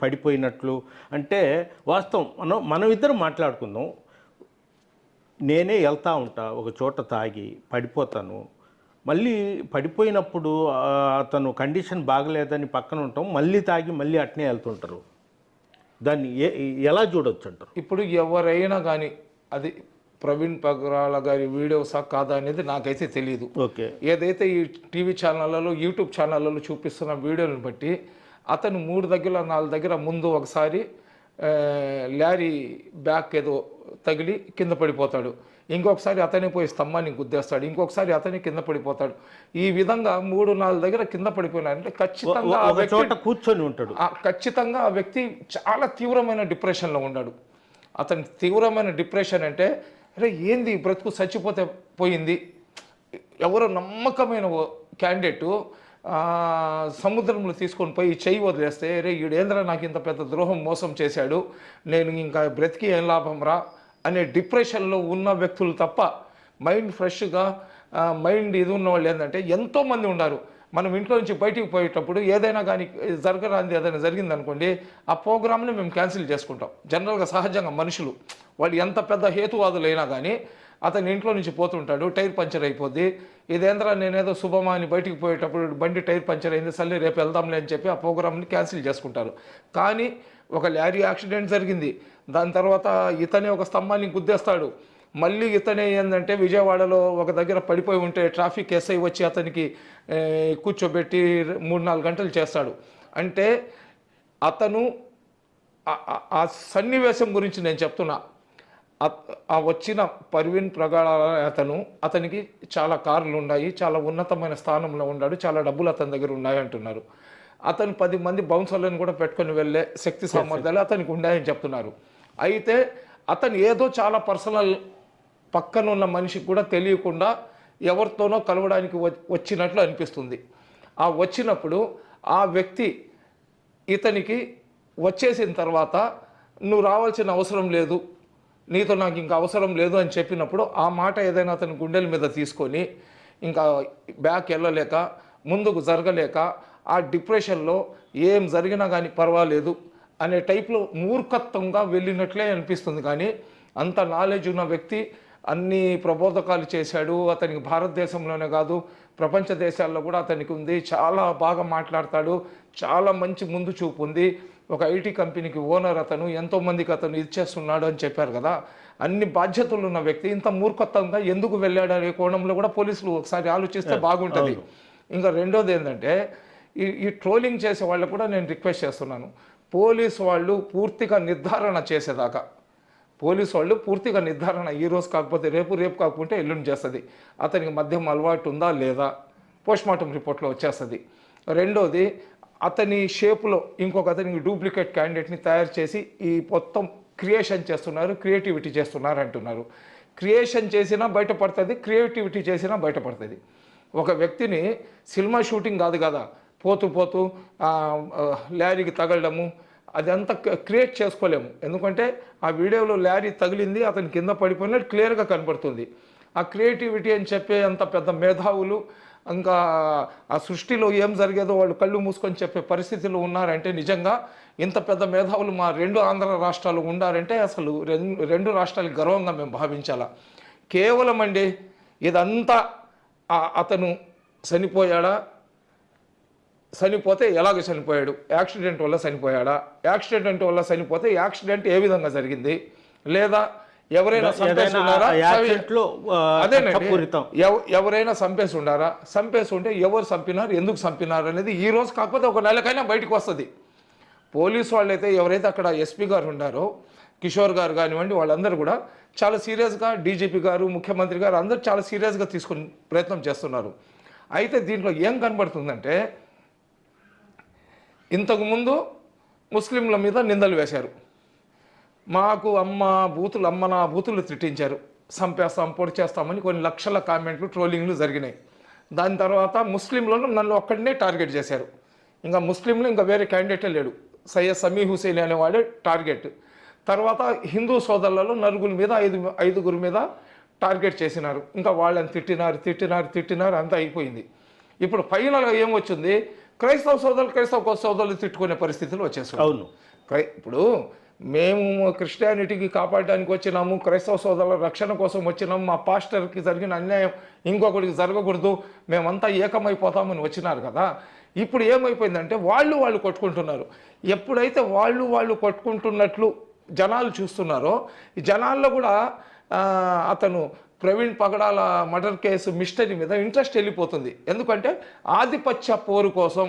పడిపోయినట్లు అంటే వాస్తవం. మనం ఇద్దరం మాట్లాడుకుందాం. నేనే వెళ్తా ఉంటా ఒక చోట తాగి పడిపోతాను. మళ్ళీ పడిపోయినప్పుడు అతను కండిషన్ బాగలేదని పక్కన ఉంటాం, మళ్ళీ తాగి మళ్ళీ అట్నే వెళ్తుంటారు. దాన్ని ఎలా చూడొచ్చు అంటారు? ఇప్పుడు ఎవరైనా కానీ అది ప్రవీణ్ పగరాల గారి వీడియోసా కాదా అనేది నాకైతే తెలియదు. ఓకే. ఏదైతే ఈ టీవీ ఛానళ్ళలో యూట్యూబ్ ఛానళ్ళలో చూపిస్తున్న వీడియోలను బట్టి అతను 3 దగ్గర 4 దగ్గర ముందు ఒకసారి లారీ బ్యాక్ ఏదో తగిలి కింద పడిపోతాడు, ఇంకొకసారి అతనే పోయి స్తంభాన్ని గుద్దేస్తాడు, ఇంకొకసారి అతనే కింద పడిపోతాడు. ఈ విధంగా 3-4 దగ్గర కింద పడిపోయినారంటే ఖచ్చితంగా కూర్చొని ఉంటాడు. ఖచ్చితంగా ఆ వ్యక్తి చాలా తీవ్రమైన డిప్రెషన్లో ఉన్నాడు. అతని తీవ్రమైన డిప్రెషన్ అంటే అరే ఏంది బ్రతుకు చచ్చిపోతే పోయింది. ఎవరో నమ్మకమైన క్యాండిడేటు సముద్రంలో తీసుకొని పోయి చెయ్యి వదిలేస్తే రే ఈడేంద్ర నాకు ఇంత పెద్ద ద్రోహం మోసం చేశాడు, నేను ఇంకా బ్రతికి ఏం లాభం రా అనే డిప్రెషన్లో ఉన్న వ్యక్తులు తప్ప మైండ్ ఫ్రెష్గా మైండ్ ఇది ఉన్న వాళ్ళు ఏంటంటే ఎంతోమంది ఉన్నారు. మనం ఇంట్లో నుంచి బయటికి పోయేటప్పుడు ఏదైనా కానీ జరగరాంది ఏదైనా జరిగిందనుకోండి, ఆ ప్రోగ్రామ్ని మేము క్యాన్సిల్ చేసుకుంటాం. జనరల్గా సహజంగా మనుషులు వాళ్ళు ఎంత పెద్ద హేతువాదులు అయినా కానీ అతని ఇంట్లో నుంచి పోతుంటాడు, టైర్ పంచర్ అయిపోద్ది, ఇదేంద్ర నేనేదో శుభమా అని బయటికి పోయేటప్పుడు బండి టైర్ పంచర్ అయింది సర్లే రేపు వెళ్దాంలే అని చెప్పి ఆ ప్రోగ్రామ్ని క్యాన్సిల్ చేసుకుంటారు. కానీ ఒక లారీ యాక్సిడెంట్ జరిగింది, దాని తర్వాత ఇతనే ఒక స్తంభాన్ని గుద్దేస్తాడు, మళ్ళీ ఇతనే ఏంటంటే విజయవాడలో ఒక దగ్గర పడిపోయి ఉంటే ట్రాఫిక్ ఎస్ఐ వచ్చి అతనికి కూర్చోబెట్టి 3-4 గంటలు చేస్తాడు. అంటే అతను ఆ సన్నివేశం గురించి నేను చెప్తున్నా. ఆ వచ్చిన పర్వీన్ ప్రగాఢ అతనికి చాలా కార్లు ఉన్నాయి, చాలా ఉన్నతమైన స్థానంలో ఉన్నాడు, చాలా డబ్బులు అతని దగ్గర ఉన్నాయి అంటున్నారు. అతను 10 మంది బౌన్సర్లను కూడా పెట్టుకొని వెళ్ళే శక్తి సామర్థ్యాలు అతనికి ఉన్నాయని చెప్తున్నారు. అయితే అతను ఏదో చాలా పర్సనల్ పక్కన ఉన్న మనిషికి కూడా తెలియకుండా ఎవరితోనో కలవడానికి వచ్చినట్లు అనిపిస్తుంది. ఆ వచ్చినప్పుడు ఆ వ్యక్తి ఇతనికి వచ్చేసిన తర్వాత నువ్వు రావాల్సిన అవసరం లేదు, నీతో నాకు ఇంకా అవసరం లేదు అని చెప్పినప్పుడు ఆ మాట ఏదైనా అతని గుండెల మీద తీసుకొని ఇంకా బ్యాక్ వెళ్ళలేక ముందుకు జరగలేక ఆ డిప్రెషన్లో ఏం జరిగినా కానీ పర్వాలేదు అనే టైప్లో మూర్ఖత్వంగా వెళ్ళినట్లే అనిపిస్తుంది. కానీ అంత నాలెడ్జ్ ఉన్న వ్యక్తి అన్ని ప్రబోధకాలు చేశాడు. అతనికి భారతదేశంలోనే కాదు ప్రపంచ దేశాల్లో కూడా అతనికి ఉంది, చాలా బాగా మాట్లాడతాడు, చాలా మంచి ముందు చూపు ఉంది, ఒక ఐటీ కంపెనీకి ఓనర్ అతను, ఎంతోమందికి అతను ఇచ్చేస్తున్నాడు అని చెప్పారు కదా. అన్ని బాధ్యతలు ఉన్న వ్యక్తి ఇంత మూర్ఖత్వంగా ఎందుకు వెళ్ళాడు అనే కోణంలో కూడా పోలీసులు ఒకసారి ఆలోచిస్తే బాగుంటుంది. ఇంకా రెండోది ఏంటంటే ఈ ట్రోలింగ్ చేసే వాళ్ళు కూడా నేను రిక్వెస్ట్ చేస్తున్నాను, పోలీసు వాళ్ళు పూర్తిగా నిర్ధారణ చేసేదాకా, పోలీసు వాళ్ళు పూర్తిగా నిర్ధారణ ఈ రోజు కాకపోతే రేపు, రేపు కాకపోతే ఎల్లుండి చేస్తుంది, అతనికి మద్యం అలవాటు ఉందా లేదా పోస్ట్మార్టం రిపోర్ట్లో వచ్చేస్తుంది. రెండోది అతని షేపులో ఇంకొక అతనికి డూప్లికేట్ క్యాండిడేట్ని తయారు చేసి ఈ మొత్తం క్రియేషన్ చేస్తున్నారు, క్రియేటివిటీ చేస్తున్నారు అంటున్నారు. క్రియేషన్ చేసినా బయటపడుతుంది, క్రియేటివిటీ చేసినా బయటపడుతుంది. ఒక వ్యక్తిని సినిమా షూటింగ్ కాదు కదా పోతూ పోతూ లారీకి తగలడము అదంతా క్రియేట్ చేసుకోలేము. ఎందుకంటే ఆ వీడియోలో లారీ తగిలింది, అతని కింద పడిపోయినట్టు క్లియర్గా కనపడుతుంది. ఆ క్రియేటివిటీ అని చెప్పే అంత పెద్ద మేధావులు ఇంకా ఆ సృష్టిలో ఏం జరిగేదో వాళ్ళు కళ్ళు మూసుకొని చెప్పే పరిస్థితులు ఉన్నారంటే నిజంగా ఇంత పెద్ద మేధావులు మా 2 ఆంధ్ర రాష్ట్రాలు ఉండారంటే అసలు 2 రాష్ట్రాలకు గర్వంగా మేము భావించాలా. కేవలం అండి ఇదంతా అతను చనిపోయాడా, చనిపోతే ఎలాగ చనిపోయాడు, యాక్సిడెంట్ వల్ల చనిపోయాడా, యాక్సిడెంట్ వల్ల చనిపోతే యాక్సిడెంట్ ఏ విధంగా జరిగింది, లేదా ఎవరైనా చంపేసి ఉన్నారా, అదేనండి ఎవరైనా చంపేసి ఉండారా, చంపేసి ఉంటే ఎవరు చంపినారు, ఎందుకు చంపినారు అనేది ఈ రోజు కాకపోతే ఒక నెలకైనా బయటకు వస్తుంది. పోలీసు వాళ్ళైతే ఎవరైతే అక్కడ ఎస్పీ గారు ఉన్నారో కిషోర్ గారు కానివ్వండి వాళ్ళందరూ కూడా చాలా సీరియస్గా, డీజీపీ గారు ముఖ్యమంత్రి గారు అందరూ చాలా సీరియస్గా తీసుకుని ప్రయత్నం చేస్తున్నారు. అయితే దీంట్లో ఏం కనబడుతుందంటే ఇంతకుముందు ముస్లింల మీద నిందలు వేశారు, మాకు అమ్మ నా బూతులు తిట్టించారు, చంపేస్తాం పొడి చేస్తామని కొన్ని లక్షల కామెంట్లు ట్రోలింగ్లు జరిగినాయి. దాని తర్వాత ముస్లింలను నన్ను ఒక్కడనే టార్గెట్ చేశారు. ఇంకా ముస్లింలు ఇంకా వేరే క్యాండిడేటే లేడు, సయ్యద్ సమీ హుసేన్ అనేవాడే టార్గెట్. తర్వాత హిందూ సోదరులలో 4 మీద 5 మీద టార్గెట్ చేసినారు. ఇంకా వాళ్ళని తిట్టినారు అంతా అయిపోయింది. ఇప్పుడు ఫైనల్గా ఏమొచ్చింది, క్రైస్తవ సోదరులు తిట్టుకునే పరిస్థితులు వచ్చేసారు. అవును. ఇప్పుడు మేము క్రిస్టియానిటీకి కాపాడడానికి వచ్చినాము, క్రైస్తవ సోదరుల రక్షణ కోసం వచ్చినాము, మా పాస్టర్కి జరిగిన అన్యాయం ఇంకొకరికి జరగకూడదు, మేమంతా ఏకమైపోతామని వచ్చినారు కదా. ఇప్పుడు ఏమైపోయిందంటే వాళ్ళు కొట్టుకుంటున్నారు. ఎప్పుడైతే వాళ్ళు కొట్టుకుంటున్నట్లు జనాలు చూస్తున్నారో, ఈ జనాల్లో కూడా అతను ప్రవీణ్ పగడాల మర్డర్ కేసు మిస్టరీ మీద ఇంట్రెస్ట్ వెళ్ళిపోతుంది. ఎందుకంటే ఆధిపత్య పోరు కోసం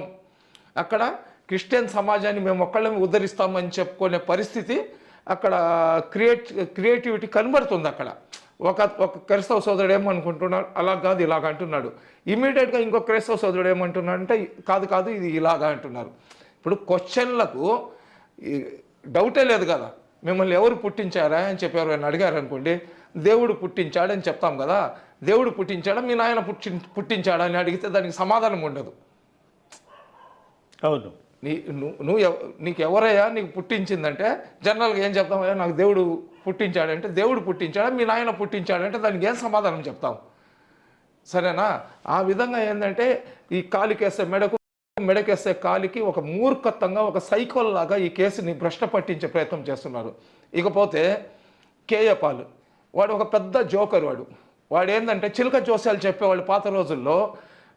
అక్కడ క్రిస్టియన్ సమాజాన్ని మేము ఒక్కళ్ళమే ఉద్ధరిస్తామని చెప్పుకునే పరిస్థితి అక్కడ క్రియేటివిటీ కనబడుతుంది. అక్కడ ఒక క్రైస్తవ సోదరుడు ఏమనుకుంటున్నాడు, అలా కాదు ఇలాగ అంటున్నాడు. ఇమీడియట్గా ఇంకో క్రైస్తవ సోదరుడు ఏమంటున్నాడు అంటే కాదు ఇది ఇలాగా అంటున్నారు. ఇప్పుడు క్వశ్చన్లకు డౌటే లేదు కదా. మిమ్మల్ని ఎవరు పుట్టించారా అని చెప్పారు అని అడిగారు అనుకోండి, దేవుడు పుట్టించాడని చెప్తాం కదా. దేవుడు పుట్టించాడా, మీ నాయన పుట్టించాడా అని అడిగితే దానికి సమాధానం ఉండదు. అవును. నీకు ఎవరయ్యా నీకు పుట్టించిందంటే జనరల్గా ఏం చెప్తామయ్యా, నాకు దేవుడు పుట్టించాడంటే దేవుడు పుట్టించాడా, మీ నాయన పుట్టించాడంటే దానికి ఏం సమాధానం చెప్తాం? సరేనా? ఆ విధంగా ఏంటంటే ఈ కాలికేస్తే మెడకేస్తే కాలికి ఒక మూర్ఖత్వంగా ఒక సైకోల్ లాగా ఈ కేసుని భ్రష్ట పట్టించే ప్రయత్నం చేస్తున్నారు. ఇకపోతే కేఏ పాల్ వాడు ఒక పెద్ద జోకర్. వాడు ఏంటంటే చిలక జోస్యాలు చెప్పేవాళ్ళు పాత రోజుల్లో.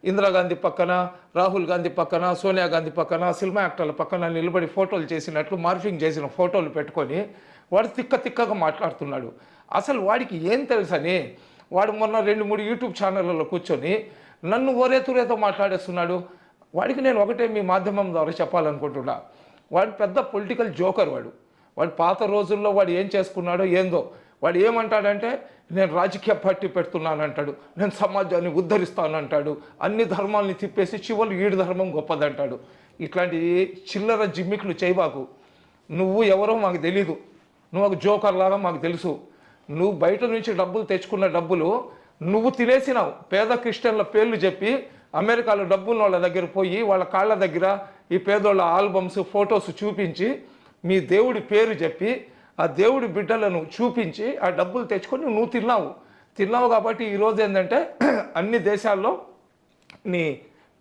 ఇందిరాగాంధీ పక్కన, రాహుల్ గాంధీ పక్కన, సోనియా గాంధీ పక్కన, సినిమా యాక్టర్ల పక్కన నిలబడి ఫోటోలు చేసినట్లు మార్ఫింగ్ చేసిన ఫోటోలు పెట్టుకొని వాడు తిక్కగా మాట్లాడుతున్నాడు. అసలు వాడికి ఏం తెలుసని వాడు మొన్న 2-3 యూట్యూబ్ ఛానళ్ళలో కూర్చొని నన్ను ఓరేతురేతో మాట్లాడేస్తున్నాడు. వాడికి నేను ఒకటే మీ మాధ్యమం ద్వారా చెప్పాలనుకుంటున్నా, వాడు పెద్ద పొలిటికల్ జోకర్. వాడు పాత రోజుల్లో వాడు ఏం చేసుకున్నాడో ఏందో. వాడు ఏమంటాడంటే నేను రాజకీయ పార్టీ పెడుతున్నానంటాడు, నేను సమాజాన్ని ఉద్ధరిస్తానంటాడు, అన్ని ధర్మాలని తిప్పేసి చివరి ఈడు ధర్మం గొప్పదంటాడు. ఇట్లాంటి చిల్లర జిమ్మికులు చేయబాకు. నువ్వు ఎవరో మాకు తెలీదు, నువ్వు ఒక జోకర్ లాగా మాకు తెలుసు. నువ్వు బయట నుంచి డబ్బులు తెచ్చుకున్న డబ్బులు నువ్వు తినేసినావు. పేద క్రిస్టియన్ల పేర్లు చెప్పి అమెరికాలో డబ్బున్న వాళ్ళ దగ్గర పోయి వాళ్ళ కాళ్ళ దగ్గర ఈ పేదోళ్ళ ఆల్బమ్స్ ఫొటోస్ చూపించి మీ దేవుడి పేరు చెప్పి ఆ దేవుడి బిడ్డలను చూపించి ఆ డబ్బులు తెచ్చుకొని నువ్వు తిన్నావు కాబట్టి ఈరోజు ఏంటంటే అన్ని దేశాల్లో నీ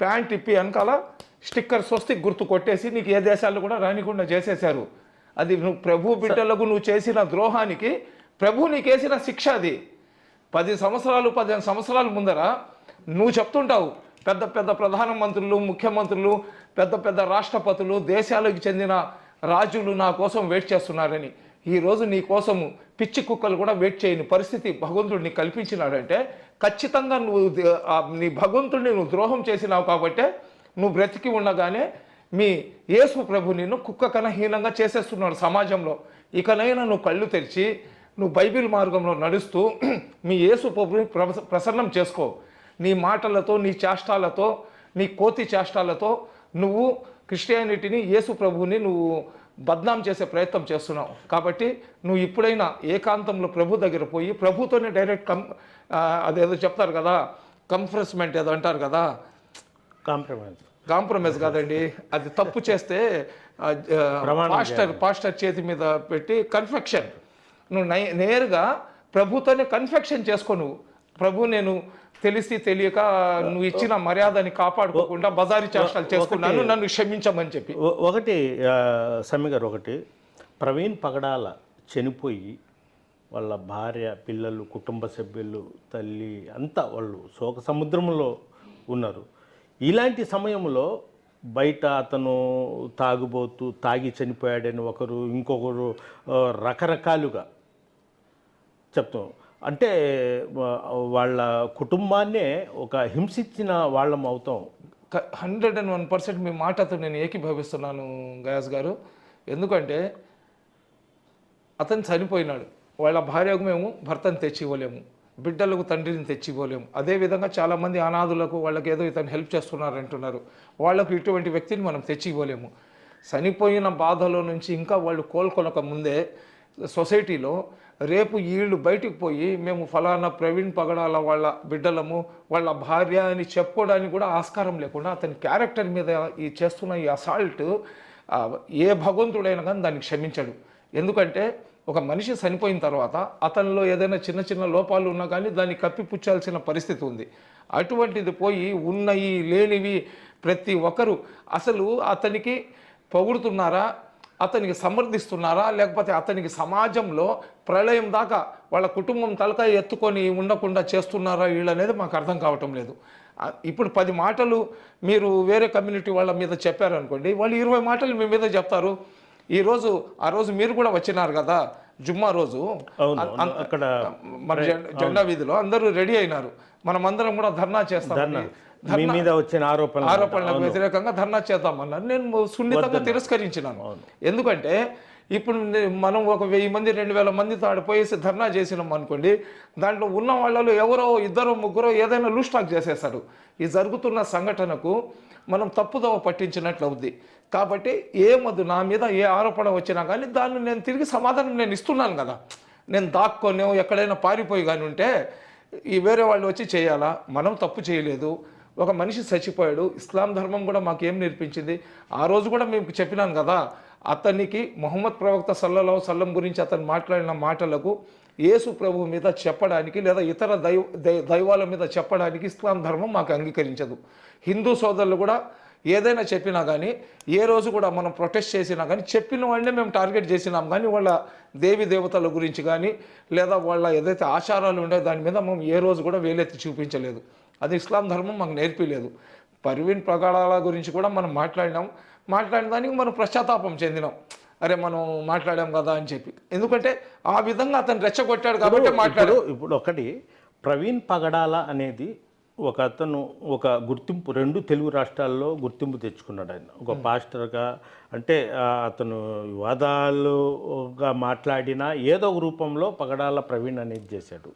ప్యాంట్ ఇప్పి వెనకాల స్టిక్కర్ స్వస్తిక్ గుర్తు కొట్టేసి నీకు ఏ దేశాల్లో కూడా రానికుండా చేసేశారు. అది నువ్వు ప్రభు బిడ్డలకు నువ్వు చేసిన ద్రోహానికి ప్రభు నీకేసిన శిక్ష. అది 10 సంవత్సరాలు 15 సంవత్సరాల ముందర నువ్వు చెప్తుంటావు పెద్ద ప్రధానమంత్రులు, ముఖ్యమంత్రులు, పెద్ద రాష్ట్రపతులు, దేశాలకు చెందిన రాజులు నా కోసం వెయిట్ చేస్తున్నారని. ఈరోజు నీ కోసము పిచ్చి కుక్కలు కూడా వెయిట్ చేయని పరిస్థితి భగవంతుడు నీకు కల్పించినాడంటే ఖచ్చితంగా నువ్వు నీ భగవంతుడిని నువ్వు ద్రోహం చేసినావు కాబట్టే నువ్వు బ్రతికి ఉండగానే మీ యేసు ప్రభు నిన్ను కుక్క కన్నా హీనంగా చేసేస్తున్నాడు సమాజంలో. ఇకనైనా నువ్వు కళ్ళు తెరిచి నువ్వు బైబిల్ మార్గంలో నడుస్తూ మీ యేసు ప్రభుని ప్రసన్నం చేసుకో. నీ మాటలతో, నీ చేష్టాలతో, నీ కోతి చేష్టాలతో నువ్వు క్రిస్టియానిటీని, యేసు ప్రభుని నువ్వు బద్నాం చేసే ప్రయత్నం చేస్తున్నావు. కాబట్టి నువ్వు ఇప్పుడైనా ఏకాంతంలో ప్రభు దగ్గర పోయి ప్రభుతోనే డైరెక్ట్ అదేదో చెప్తారు కదా, కంఫ్రెస్మెంట్ ఏదో అంటారు కదా, కాంప్రమైజ్ కాదండి, అది తప్పు చేస్తే పాస్టర్ చేతి మీద పెట్టి కన్ఫెక్షన్, నువ్వు నేరుగా ప్రభుతోనే కన్ఫెక్షన్ చేసుకో. నువ్వు ప్రభు నేను తెలిసి తెలియక నువ్వు ఇచ్చిన మర్యాదని కాపాడుకోకుండా బజారీ చేష్టాలు చేసుకున్నాను, నన్ను క్షమించమని చెప్పి. ఒకటి సమ్మె గారు, ఒకటి ప్రవీణ్ పగడాల చనిపోయి వాళ్ళ భార్య, పిల్లలు, కుటుంబ సభ్యులు, తల్లి అంతా వాళ్ళు శోక సముద్రంలో ఉన్నారు. ఇలాంటి సమయంలో బయట అతను తాగి చనిపోయాడని ఒకరు, ఇంకొకరు రకరకాలుగా చెప్తాం. అంటే వాళ్ళ కుటుంబాన్నే ఒక హింసించిన వాళ్ళం అవుతాం. 101% మీ మాటతో నేను ఏకీభవిస్తున్నాను గయాస్ గారు. ఎందుకంటే అతను చనిపోయినాడు, వాళ్ళ భార్యకు మేము భర్తను తెచ్చి ఇవ్వలేము, బిడ్డలకు తండ్రిని తెచ్చి ఇవ్వలేము. అదేవిధంగా చాలామంది అనాథులకు వాళ్ళకి ఏదో ఇతను హెల్ప్ చేస్తున్నారంటున్నారు, వాళ్ళకు ఇటువంటి వ్యక్తిని మనం తెచ్చి ఇవ్వలేము. చనిపోయిన బాధలో నుంచి ఇంకా వాళ్ళు కోలుకొనక ముందే సొసైటీలో రేపు వీళ్ళు బయటికి పోయి మేము ఫలానా ప్రవీణ్ పగడాల వాళ్ళ బిడ్డలము, వాళ్ళ భార్య అని చెప్పుకోవడానికి కూడా ఆస్కారం లేకుండా అతని క్యారెక్టర్ మీద ఈ చేస్తున్న ఈ అసాల్ట్ ఏ భగవంతుడైనా కానీ దాన్ని క్షమించడు. ఎందుకంటే ఒక మనిషి చనిపోయిన తర్వాత అతనిలో ఏదైనా చిన్న లోపాలు ఉన్నా కానీ దాన్ని కప్పిపుచ్చాల్సిన పరిస్థితి ఉంది. అటువంటిది పోయి ఉన్నవి లేనివి ప్రతి ఒక్కరు అసలు అతనికి పొగుడుతున్నారా, అతనికి సమర్థిస్తున్నారా, లేకపోతే అతనికి సమాజంలో ప్రళయం దాకా వాళ్ళ కుటుంబం తలకాయ ఎత్తుకొని ఉండకుండా చేస్తున్నారా వీళ్ళు అనేది మాకు అర్థం కావటం లేదు. ఇప్పుడు 10 మాటలు మీరు వేరే కమ్యూనిటీ వాళ్ళ మీద చెప్పారనుకోండి, వాళ్ళు 20 మాటలు మీ మీద చెప్తారు. ఆ రోజు మీరు కూడా వచ్చినారు కదా జుమ్మా రోజు, అవును, అక్కడ మన జెండా వీధిలో అందరూ రెడీ అయినారు, మనమందరం కూడా ధర్నా చేస్తాం, మీ మీద వచ్చిన ఆరోపణలకు వ్యతిరేకంగా ధర్నా చేద్దామన్నారు. నేను సున్నితంగా తిరస్కరించినాను. ఎందుకంటే ఇప్పుడు మనం ఒక 1000 మంది 2000 మందితో ఆడిపోయేసి ధర్నా చేసినాం అనుకోండి, దాంట్లో ఉన్న వాళ్ళలో ఎవరో 2 3 ఏదైనా లూజ్ టాక్ చేసేస్తారు. ఈ జరుగుతున్న సంఘటనకు మనం తప్పుదోవ పట్టించినట్లు అవుద్ది. కాబట్టి ఏమొద్దు, నా మీద ఏ ఆరోపణ వచ్చినా కానీ దాన్ని నేను తిరిగి సమాధానం నేను ఇస్తున్నాను కదా. నేను దాక్కొని ఎక్కడైనా పారిపోయి కానీ ఉంటే ఈ వేరే వాళ్ళు వచ్చి చేయాలా? మనం తప్పు చేయలేదు, ఒక మనిషి చచ్చిపోయాడు. ఇస్లాం ధర్మం కూడా మాకేం నేర్పించింది? ఆ రోజు కూడా మేము చెప్పినాను కదా, అతనికి మొహమ్మద్ ప్రవక్త సల్లల్లాహు అలైహి వసల్లం గురించి అతను మాట్లాడిన మాటలకు యేసు ప్రభువు మీద చెప్పడానికి లేదా ఇతర దైవాల మీద చెప్పడానికి ఇస్లాం ధర్మం మాకు అంగీకరించదు. హిందూ సోదరులు కూడా ఏదైనా చెప్పినా కానీ, ఏ రోజు కూడా మనం ప్రొటెస్ట్ చేసినా కానీ చెప్పిన వాడినే మేము టార్గెట్ చేసినాం కానీ వాళ్ళ దేవి దేవతల గురించి కానీ లేదా వాళ్ళ ఏదైతే ఆచారాలు ఉండే దాని మీద మేము ఏ రోజు కూడా వేలెత్తి చూపించలేదు. అది ఇస్లాం ధర్మం మాకు నేర్పిలేదు. పర్వీన్ పగడాల గురించి కూడా మనం మాట్లాడిన దానికి మనం పశ్చాత్తాపం చెందినాం. అరే మనం మాట్లాడాం కదా అని చెప్పి, ఎందుకంటే ఆ విధంగా అతను రెచ్చగొట్టాడు కాబట్టి మాట్లాడు. ఇప్పుడు ఒకటి, ప్రవీణ్ పగడాల అనేది ఒక గుర్తింపు 2 తెలుగు రాష్ట్రాల్లో గుర్తింపు తెచ్చుకున్నాడు. ఆయన ఒక పాస్టర్గా, అంటే అతను వివాదాలుగా మాట్లాడినా ఏదో ఒక రూపంలో పగడాల ప్రవీణ్ అనేది చేశాడు.